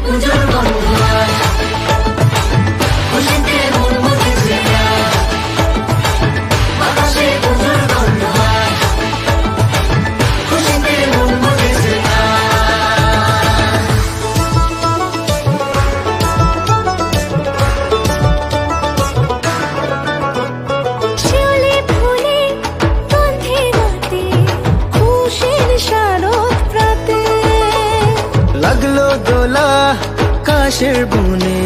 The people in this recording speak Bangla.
পুজোর গন্ধ আয়, খুশিতে মন মজেছে আয়, বাতাসে পুজোর গন্ধ আয়, খুশিতে মন মজেছে আয়। শিউলি ফুলে গন্ধে রাতে খুশির শারদ প্রাতে লাগলো দোলা কাশের বনে